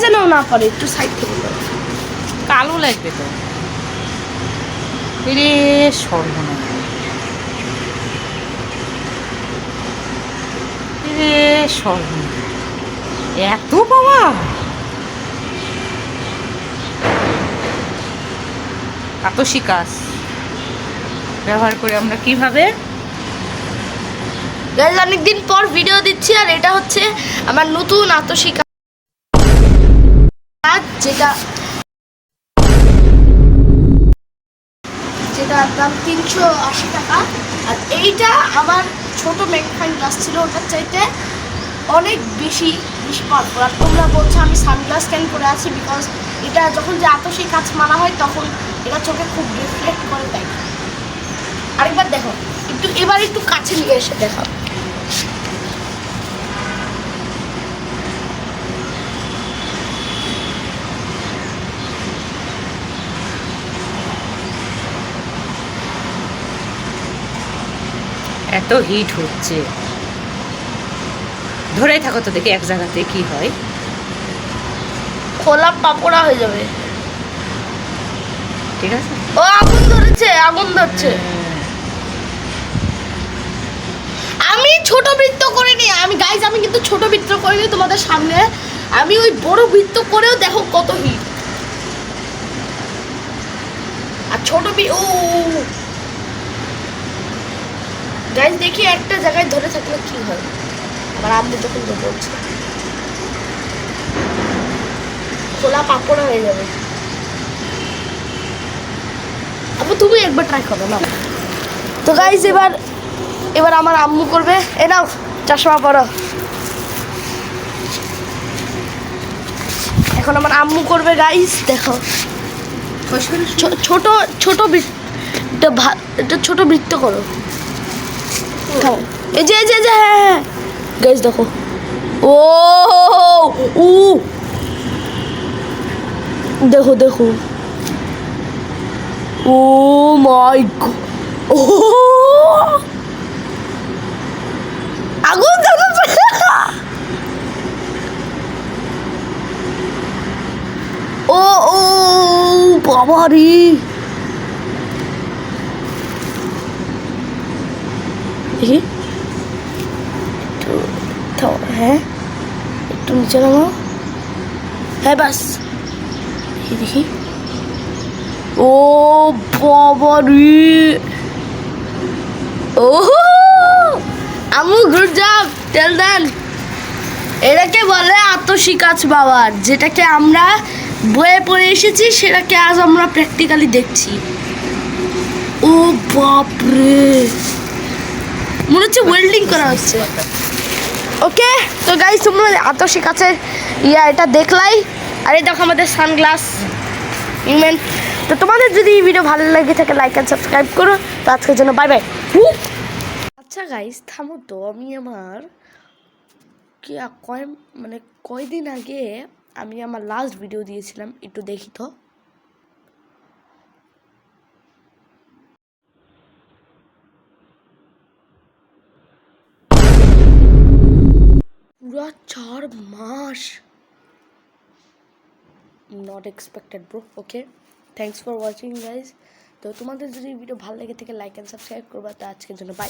যেন না পারে, একটু সাইড থেকে দাও। কালো লাগবে তো। রে সর্বনাশ, রে সর্বনাশ, এত বাবা! আতশি কাঁচ ব্যবহার করে আমরা কিভাবে গাইজ অনেকদিন পর ভিডিও দিচ্ছি, আর এটা হচ্ছে আমার নতুন আতশি কাঁচ, যেটা দাম 380 টাকা। আর এইটা আমার ছোট ম্যাগনিফাইং গ্লাস ছিল, ওটার চাইতে অনেক বেশি পাওয়ারফুল। আর তোমরা বলছো আমি সানগ্লাস কেন করে আছি, বিকজ এটা যখন যে আতশি কাঁচ মারা হয় তখন এটা চোখে খুব রিফ্লেক্ট করে দেয়। আরেকবার দেখো, এবার একটু কাছে নিয়ে এসে দেখো। এত হিট হচ্ছে? ধরেই থাকো তো দেখি এক জায়গাতে কি হয়। খোলা পাপড়া হয়ে যাবে। ঠিক আছে, ও আগুন ধরেছে, আগুন ধরছে। আমি ছোট বৃত্ত করিনি, আমি কিন্তু ছোট বৃত্ত করিনি তোমাদের সামনে, আমি ওই বড় বৃত্ত করেও দেখো কত হিট। আর ছোট ও গাইজ দেখি একটা জায়গায় ধরে থাকলে কি হয়। আবার আম্মু যখন বলছে খোলা পাপড়া হয়ে যাবে। আম্মু তুমি একবার ট্রাই করো না। তো গাইজ এবার আমার আম্মু করবে। এ নাও চশমা পরো। এখন আমার আম্মু করবে গাইজ, দেখো ছোট ছোট এটা ছোট বৃত্ত করো। এই যে হ্যাঁ গাইজ দেখো। ও উ দেখো দেখো, ও মাই গড, ও আগুন জ্বলছে। ও ও বাবা রে, দেখি একটু হ্যাঁ, একটু নিচে নামো। হ্যাঁ বাস, দেখি। ও বাবা রে, ও আম্মু গুড জব, টেল দেন। এটাকে বলে আতশি কাঁচ বাবার, যেটাকে আমরা বইয়ে পড়ে এসেছি সেটাকে আজ আমরা প্র্যাকটিক্যালি দেখছি। ও বাপরে, মনে হচ্ছে ওয়েল্ডিং করা হচ্ছে। ওকে তো গাইস, তোমরা আতশি কাঁচের এটা দেখলাই, আর এই দেখো আমাদের সানগ্লাস ইভেন্ট। তো তোমাদের যদি এই ভিডিও ভালো লাগে থাকে লাইক অ্যান্ড সাবস্ক্রাইব করো। তো আজকের জন্য বাই বাই। আচ্ছা গাইস থামো তো, আমি আমার কয়দিন আগে আমি আমার লাস্ট ভিডিও দিয়েছিলাম, একটু দেখি তো। পুরা 4 মাস, not expected bro. Okay thanks for watching guys. তো তোমাদের যদি ভিডিও ভালো লেগে থাকে লাইক অ্যান্ড সাবস্ক্রাইব করবা। তো আজকের জন্য বাই।